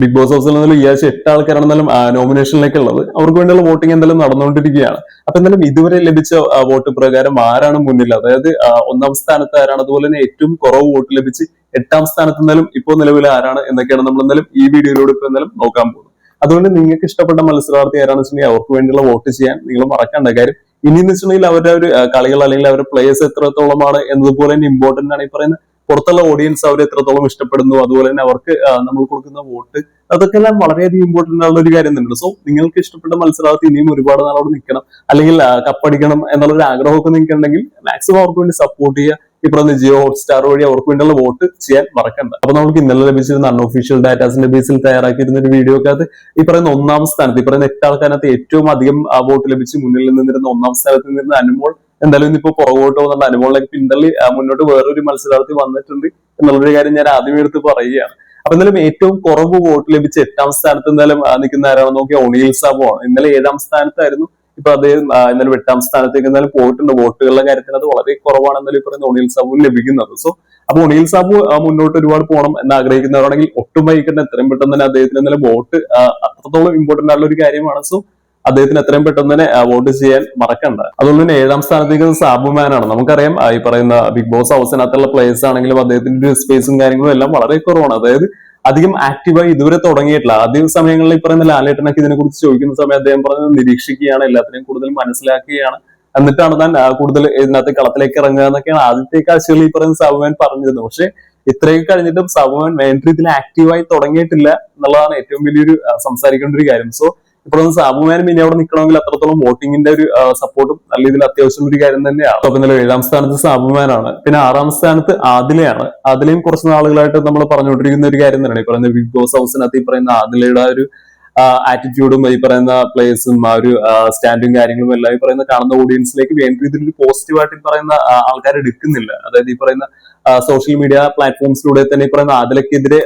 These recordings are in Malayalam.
ബിഗ് ബോസ് ഹൗസിൽ നിന്നാലും ഈ ആഴ്ച 8 ആൾക്കാരാണെന്നാലും നോമിനേഷനിലേക്ക് ഉള്ളത്. അവർക്ക് വേണ്ടിയുള്ള വോട്ടിംഗ് എന്തായാലും നടന്നുകൊണ്ടിരിക്കുകയാണ്. അപ്പൊ എന്തായാലും ഇതുവരെ ലഭിച്ച വോട്ട് പ്രകാരം ആരാണ് മുന്നിൽ, അതായത് ഒന്നാം സ്ഥാനത്ത് ആരാണ്, അതുപോലെ തന്നെ ഏറ്റവും കുറവ് വോട്ട് ലഭിച്ച് 8ാം സ്ഥാനത്ത് എന്നാലും ഇപ്പോൾ നിലവിൽ ആരാണ് എന്നൊക്കെയാണ് നമ്മൾ എന്തായാലും ഈ വീഡിയോയിലൂടെ ഇപ്പൊ എന്തായാലും നോക്കാൻ പോകുന്നത്. അതുകൊണ്ട് നിങ്ങൾക്ക് ഇഷ്ടപ്പെട്ട മത്സരാർത്ഥി ആരാണെന്ന് വെച്ചിട്ടുണ്ടെങ്കിൽ അവർക്ക് വേണ്ടിയുള്ള വോട്ട് ചെയ്യാൻ നിങ്ങൾ മറക്കേണ്ട കാര്യം. ഇനിയെന്ന് വെച്ചിട്ടുണ്ടെങ്കിൽ അവരുടെ ഒരു കളികൾ അല്ലെങ്കിൽ അവരുടെ പ്ലേയേഴ്സ് എത്രത്തോളമാണ് എന്നതുപോലെ തന്നെ ഇമ്പോർട്ടന്റ് ആണ് ഈ പറയുന്ന പുറത്തുള്ള ഓഡിയൻസ് അവർ എത്രത്തോളം ഇഷ്ടപ്പെടുന്നു, അതുപോലെ തന്നെ അവർക്ക് നമ്മൾ കൊടുക്കുന്ന വോട്ട്, അതൊക്കെ എല്ലാം വളരെയധികം ഇമ്പോർട്ടന്റ് ആയിട്ടുള്ള ഒരു കാര്യം തന്നെയാണ്. സോ നിങ്ങൾക്ക് ഇഷ്ടപ്പെട്ട മത്സരാർത്ഥി ഇനിയും ഒരുപാട് നാളോട് നിൽക്കണം, അല്ലെങ്കിൽ കപ്പടിക്കണം എന്നുള്ളൊരു ആഗ്രഹമൊക്കെ നിങ്ങൾക്ക് ഉണ്ടെങ്കിൽ മാക്സിമം അവർക്ക് വേണ്ടി സപ്പോർട്ട് ചെയ്യുക. ഈ പറഞ്ഞ ജിയോ ഹോട്ട്സ്റ്റാർ വഴി അവർക്ക് വേണ്ടിയുള്ള വോട്ട് ചെയ്യാൻ മറക്കണ്ട. അപ്പൊ നമുക്ക് ഇന്നലെ ലഭിച്ചിരുന്ന അൺഒഫീഷ്യൽ ഡാറ്റാസിന്റെ ബേസിൽ തയ്യാറാക്കിയിരുന്ന ഒരു വീഡിയോക്കകത്ത് ഈ പറയുന്ന ഒന്നാം സ്ഥാനത്ത്, ഈ പറയുന്ന 8 ആൾക്കാരകത്ത് ഏറ്റവും അധികം വോട്ട് ലഭിച്ച് മുന്നിൽ നിന്നിരുന്ന ഒന്നാം സ്ഥാനത്ത് നിന്നിരുന്ന അനുമോൾ എന്തായാലും ഇന്നിപ്പോ പുറകോട്ട് പോകുന്നുണ്ട്. അനുമോളിലേക്ക് പിന്തള്ളി മുന്നോട്ട് വേറൊരു മത്സരാർത്ഥി വന്നിട്ടുണ്ട് എന്നുള്ളൊരു കാര്യം ഞാൻ ആദ്യം എടുത്ത് പറയുകയാണ്. അപ്പൊ എന്തായാലും ഏറ്റവും കുറവ് വോട്ട് ലഭിച്ച 8ാം സ്ഥാനത്ത് എന്തായാലും നിൽക്കുന്ന ആരാണെന്ന് നോക്കിയാൽ ഒണിയിൽ സാബു ആണ്. ഇന്നലെ 7ാം സ്ഥാനത്തായിരുന്നു, ഇപ്പൊ അദ്ദേഹം ഇന്നലെ 8ാം സ്ഥാനത്തേക്ക് എന്തായാലും പോയിട്ടുണ്ട്. വോട്ടുകളുടെ കാര്യത്തിൽ അത് വളരെ കുറവാണ് എന്നാലും ഈ പറയുന്ന ഒണിയിൽ സാബു ലഭിക്കുന്നത്. സോ അപ്പൊ ഒണിയിൽ സാബു മുന്നോട്ട് ഒരുപാട് പോകണം എന്ന് ആഗ്രഹിക്കുന്നവരാണെങ്കിൽ ഒട്ടും വൈകിട്ട് എത്രയും പെട്ടെന്ന് തന്നെ അദ്ദേഹത്തിന് ഇന്നലെ വോട്ട് അത്രത്തോളം ഇമ്പോർട്ടന്റ് ആയിട്ടുള്ള ഒരു കാര്യമാണ്. സോ അദ്ദേഹത്തിന് എത്രയും പെട്ടെന്ന് തന്നെ വോട്ട് ചെയ്യാൻ മറക്കണ്ട. അതുകൊണ്ട് തന്നെ 7ാം സ്ഥാനത്തേക്ക് സാബുമാനാണ്. നമുക്കറിയാം ഈ പറയുന്ന ബിഗ് ബോസ് ഹൗസിനകത്തുള്ള പ്ലേയേഴ്സ് ആണെങ്കിലും അദ്ദേഹത്തിന്റെ ഒരു സ്പേസും കാര്യങ്ങളും എല്ലാം വളരെ കുറവാണ്. അതായത് അധികം ആക്റ്റീവായി ഇതുവരെ തുടങ്ങിയിട്ടില്ല. ആദ്യ സമയങ്ങളിൽ ഈ പറയുന്ന ലാലേട്ടനൊക്കെ ഇതിനെ കുറിച്ച് ചോദിക്കുന്ന സമയം അദ്ദേഹം പറഞ്ഞത് നിരീക്ഷിക്കുകയാണ്, എല്ലാത്തിനെയും കൂടുതൽ മനസ്സിലാക്കുകയാണ്, എന്നിട്ടാണ് താൻ കൂടുതൽ ഇതിനകത്ത് കളത്തിലേക്ക് ഇറങ്ങുക എന്നൊക്കെയാണ് ആദ്യത്തെ കാഴ്ചകളിൽ ഈ പറയുന്ന സാബുമാൻ പറഞ്ഞിരുന്നത്. പക്ഷെ ഇത്രയൊക്കെ കഴിഞ്ഞിട്ടും സാബുമാൻ വേണ്ട രീതിയിൽ ആക്റ്റീവായി തുടങ്ങിയിട്ടില്ല എന്നുള്ളതാണ് ഏറ്റവും വലിയൊരു സംസാരിക്കേണ്ട ഒരു കാര്യം. സോ ഇപ്പോൾ സാബുമാനും ഇനി അവിടെ നിൽക്കണമെങ്കിൽ അത്രത്തോളം വോട്ടിങ്ങിന്റെ ഒരു സപ്പോർട്ടും നല്ല രീതിയിൽ അത്യാവശ്യം ഒരു കാര്യം തന്നെയാണ്. അപ്പൊ ഇന്നലെ 7ാം സ്ഥാനത്ത് സാബുമാനാണ്. പിന്നെ 6ാം സ്ഥാനത്ത് ആദിലയാണ്. ആദിലയും കുറച്ച് നാളുകളായിട്ട് നമ്മൾ പറഞ്ഞുകൊണ്ടിരിക്കുന്ന ഒരു കാര്യം തന്നെയാണ്. ഈ പറയുന്ന ബിഗ് ബോസ് ഹൗസിനകത്ത് ഈ പറയുന്ന ആദിലയുടെ ഒരു ആറ്റിറ്റ്യൂഡും ഈ പറയുന്ന പ്ലേയേഴ്സും ആ ഒരു സ്റ്റാൻഡും കാര്യങ്ങളും എല്ലാം ഈ പറയുന്ന കാണുന്ന ഓഡിയൻസിലേക്ക് വേണ്ട രീതിയിൽ ഒരു പോസിറ്റീവായിട്ട് ഈ പറയുന്ന ആൾക്കാർ എടുക്കുന്നില്ല. അതായത് ഈ പറയുന്ന സോഷ്യൽ മീഡിയ പ്ലാറ്റ്ഫോംസിലൂടെ തന്നെ ഈ പറയുന്ന ആദിലക്കെതിരെ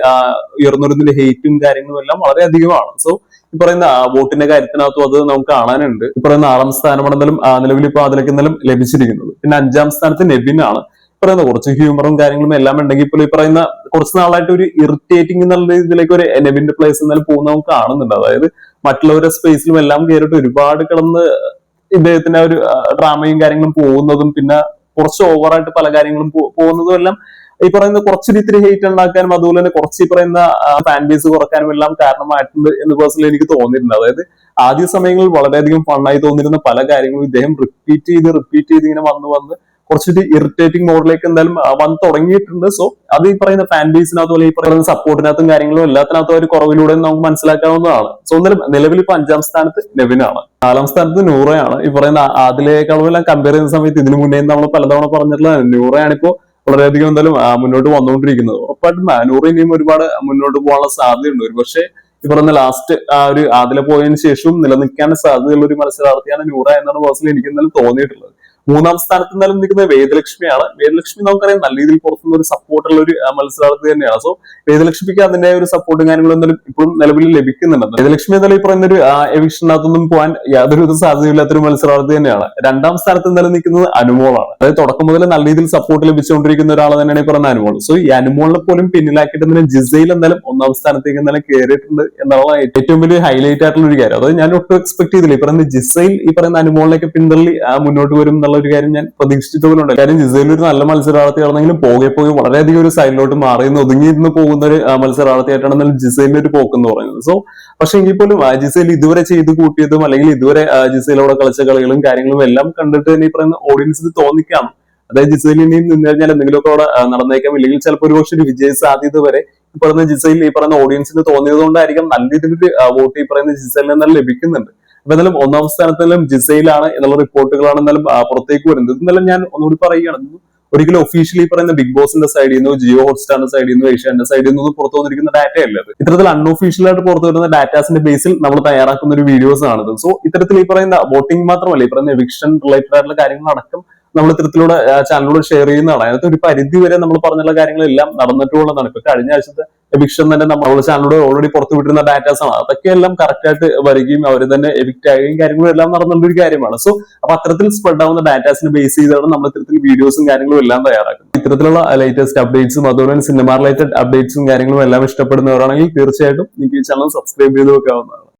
ഉയർന്നുവരുന്ന ഹെയ്റ്റും കാര്യങ്ങളും എല്ലാം വളരെ അധികമാണ്. സോ ഈ പറയുന്ന വോട്ടിന്റെ കാര്യത്തിനകത്തും അത് നമുക്ക് കാണാനുണ്ട്. ഈ പറയുന്ന 6ാം സ്ഥാനമാണ് എന്തായാലും നിലവിൽ ഇപ്പൊ അതിലേക്ക് എന്തായാലും ലഭിച്ചിരിക്കുന്നത്. പിന്നെ 5ാം സ്ഥാനത്ത് നെബിനാണ്. പറയുന്ന കുറച്ച് ഹ്യൂമറും കാര്യങ്ങളും എല്ലാം ഉണ്ടെങ്കിൽ ഇപ്പോൾ ഈ പറയുന്ന കുറച്ച് നാളായിട്ട് ഒരു ഇറിറ്റേറ്റിംഗ് എന്നുള്ള രീതിയിലേക്ക് ഒരു നെബിന്റെ പ്ലേസ് എന്നാലും പോകുന്ന നമുക്ക് കാണുന്നുണ്ട്. അതായത് മറ്റുള്ളവരുടെ സ്പേസിലും എല്ലാം കയറിയിട്ട് ഒരുപാട് കിടന്ന് ഇദ്ദേഹത്തിന്റെ ഒരു ഡ്രാമയും കാര്യങ്ങളും പോകുന്നതും പിന്നെ കുറച്ച് ഓവറായിട്ട് പല കാര്യങ്ങളും പോകുന്നതും എല്ലാം ഈ പറയുന്ന കുറച്ചൊരു ഇത്തിരി ഹെയ്റ്റ് ഉണ്ടാക്കാനും അതുപോലെ തന്നെ കുറച്ച് ഈ പറയുന്ന ഫാൻ ബേസ് കുറക്കാനും എല്ലാം കാരണമായിട്ടുണ്ട് എന്ന് പേഴ്സണലി എനിക്ക് തോന്നിയിട്ടുണ്ട്. അതായത് ആദ്യ സമയങ്ങളിൽ വളരെയധികം ഫണ്ണായി തോന്നിയിരുന്ന പല കാര്യങ്ങളും ഇദ്ദേഹം റിപ്പീറ്റ് ചെയ്ത് ഇങ്ങനെ വന്ന് കുറച്ചൊരു ഇറിറ്റേറ്റിംഗ് മോഡിലേക്ക് എന്തായാലും വന്ന് തുടങ്ങിയിട്ടുണ്ട്. സോ അത് ഈ പറയുന്ന ഫാൻ ബേസിനകത്തും അല്ലെങ്കിൽ ഈ പറയുന്ന സപ്പോർട്ടിനകത്തും കാര്യങ്ങളും എല്ലാത്തിനകത്തും ഒരു കുറവിലൂടെ നമുക്ക് മനസ്സിലാക്കാവുന്നതാണ്. സോ നിലവിൽ ഇപ്പൊ 5ാം സ്ഥാനത്ത് നെവിനാണ്. 4ാം സ്ഥാനത്ത് നൂറയാണ്. ഈ പറയുന്ന അതിലേക്കാളും എല്ലാം കമ്പയർ ചെയ്യുന്ന സമയത്ത് ഇതിനു മുന്നേ നമ്മൾ പലതവണ പറഞ്ഞിട്ടുള്ള നൂറയാണ് ഇപ്പോ വളരെയധികം എന്തായാലും മുന്നോട്ട് വന്നുകൊണ്ടിരിക്കുന്നത്. ഉറപ്പായിട്ടും നൂറ ഇനിയും ഒരുപാട് മുന്നോട്ട് പോകാനുള്ള സാധ്യതയുണ്ട്. ഒരു പക്ഷേ ഈ പറയുന്ന ലാസ്റ്റ് ഒരു ആദില പോയതിനു ശേഷവും നിലനിൽക്കാൻ സാധ്യതയുള്ള ഒരു മത്സരാർത്ഥിയാണ് നൂറ എന്നാണ് പേഴ്സണലി എനിക്ക് എന്തായാലും തോന്നിയിട്ടുള്ളത്. 3ാം സ്ഥാനത്ത് എന്തായാലും നിൽക്കുന്നത് വേദലക്ഷ്മിയാണ്. വേദലക്ഷ്മി നമുക്കറിയാം നല്ല രീതിയിൽ പുറത്തുനിന്ന് ഒരു സപ്പോർട്ടുള്ള ഒരു മത്സരാർത്ഥി തന്നെയാണ്. സോ വേദലക്ഷ്മിക്ക് അതിന്റെ ഒരു സപ്പോർട്ടും കാര്യങ്ങളും എന്തായാലും ഇപ്പോഴും നിലവിൽ ലഭിക്കുന്നുണ്ട്. വേദലക്ഷ്മി എന്തായാലും ഈ പറയുന്ന ഒരു എവിക്ഷനകത്തൊന്നും പോകാൻ യാതൊരു സാധ്യതയില്ലാത്തൊരു മത്സരാർത്ഥി തന്നെയാണ്. 2ാം സ്ഥാനത്ത് എന്തായാലും നിൽക്കുന്നത് അനുമോളാണ്. അതായത് തുടക്കം മുതൽ നല്ല രീതിയിൽ സപ്പോർട്ട് ലഭിച്ചുകൊണ്ടിരിക്കുന്ന ഒരാൾ തന്നെയാണ് ഈ പറയുന്ന അനുമോൾ. സോ ഈ അനുമോളിനെ പോലും പിന്നിലാക്കിയിട്ട് തന്നെ ജിസയിൽ എന്തായാലും 1ാം സ്ഥാനത്തേക്ക് എന്തായാലും കയറിയിട്ടുണ്ട് എന്നുള്ള ഏറ്റവും വലിയ ഹൈലൈറ്റ് ആയിട്ടുള്ള ഒരു കാര്യം. അതായത് ഞാൻ ഒട്ടും എക്സ്പെക്ട് ചെയ്തില്ല ഈ പറയുന്ന ജിസയിൽ ഈ പറയുന്ന അനുമോളിലേക്ക് പിന്തള്ളി മുന്നോട്ട് വരും ഒരു കാര്യം ഞാൻ പ്രതീക്ഷിച്ചിട്ട് പോലുണ്ട്. കാര്യം ജിസയിൽ ഒരു നല്ല മത്സരാർത്ഥിയാണെങ്കിലും പോകെ വളരെയധികം ഒരു സൈഡിലോട്ട് മാറിയെന്ന് ഒതുങ്ങിയിരുന്ന് പോകുന്ന ഒരു മത്സരാർത്ഥിയായിട്ടാണ് ജിസയിലിന്റെ ഒരു പോക്കെന്ന് പറയുന്നത്. സോ പക്ഷെ എങ്കിൽ പോലും ജിസയിൽ ഇതുവരെ ചെയ്ത് കൂട്ടിയതും അല്ലെങ്കിൽ ഇതുവരെ ജിസയിലൂടെ കളിച്ച കളികളും കാര്യങ്ങളും എല്ലാം കണ്ടിട്ട് തന്നെ ഈ പറയുന്ന ഓഡിയൻസിന് തോന്നിക്കാം അതായത് ജിസയിൽ ഇനിയും നിന്ന് കഴിഞ്ഞാൽ എന്തെങ്കിലുമൊക്കെ അവിടെ നടന്നേക്കാം, ഇല്ലെങ്കിൽ ചിലപ്പോൾ ഒരു പക്ഷെ ഒരു വിജയ സാധ്യത വരെ ഈ പറയുന്ന ജിസയിൽ ഈ പറയുന്ന ഓഡിയൻസിന് തോന്നിയത് കൊണ്ടായിരിക്കും നല്ല രീതിയിൽ വോട്ട് ഈ പറയുന്ന ജിസയിൽ നിന്നെല്ലാം ലഭിക്കുന്നുണ്ട്. അപ്പൊ എന്തായാലും 1ാം സ്ഥാനത്തെല്ലാം ജിസയിലാണ് എന്നുള്ള റിപ്പോർട്ടുകളാണ് എന്നാലും പുറത്തേക്ക് വരുന്നത്. എന്നാലും ഞാൻ ഒന്നുകൂടി പറയുകയാണ്, ഒരിക്കലും ഒഫീഷ്യലി പറയുന്ന ബിഗ് ബോസിന്റെ സൈഡിൽ നിന്നോ ജിയോ ഹോട്ട്സ്റ്റാറിന്റെ സൈഡിൽ നിന്നോ ഏഷ്യാന്റെ സൈഡിൽ നിന്നോ പുറത്തു വന്നിരിക്കുന്ന ഡാറ്റ അല്ല അത്. ഇത്തരത്തിൽ അൺഒഫീഷ്യലായിട്ട് പുറത്തു വരുന്ന ഡാറ്റാസിന്റെ ബേസിൽ നമ്മൾ തയ്യാറാക്കുന്ന ഒരു വീഡിയോസ് ആണിത്. സോ ഇത്തരത്തിൽ ഈ പറയുന്ന വോട്ടിംഗ് മാത്രമല്ല ഈ പറയുന്ന എവിക്ഷൻ റിലേറ്റഡ് ആയിട്ടുള്ള കാര്യങ്ങളടക്കം നമ്മൾ ഇത്തരത്തിലൂടെ ചാനലിലൂടെ ഷെയർ ചെയ്യുന്നതാണ്. അതിനകത്ത് ഒരു പരിധി വരെ നമ്മൾ പറഞ്ഞുള്ള കാര്യങ്ങളെല്ലാം നടന്നിട്ടുള്ളതാണ്. ഇപ്പൊ കഴിഞ്ഞ ആഴ്ചത്തെ എവിക്ഷൻ തന്നെ നമ്മുടെ ചാനലിലൂടെ ഓൾറെഡി പുറത്തു വിട്ടിരുന്ന ഡാറ്റാസ് ആണ്. അതൊക്കെ എല്ലാം കറക്റ്റ് ആയിട്ട് വരികയും അവർ തന്നെ എവിക്റ്റ് ആവുകയും കാര്യങ്ങളും എല്ലാം നടന്നുള്ള ഒരു കാര്യമാണ്. സോ അപ്പൊ അത്തരത്തിൽ സ്പ്രെഡ് ആവുന്ന ഡാറ്റാസിനെ ബേസ് ചെയ്താണ് നമ്മൾ ഇത്തരത്തിൽ വീഡിയോസും കാര്യങ്ങളും എല്ലാം തയ്യാറാക്കുന്നത്. ഇത്തരത്തിലുള്ള ലേറ്റസ്റ്റ് അപ്ഡേറ്റ്സും അതുപോലെ തന്നെ സിനിമ റിലേറ്റഡ് അപ്ഡേറ്റ്സും കാര്യങ്ങളും എല്ലാം ഇഷ്ടപ്പെടുന്നവരാണെങ്കിൽ തീർച്ചയായിട്ടും നിങ്ങൾക്ക് ഈ ചാനൽ സബ്സ്ക്രൈബ് ചെയ്ത് വെക്കാവുന്നതാണ്.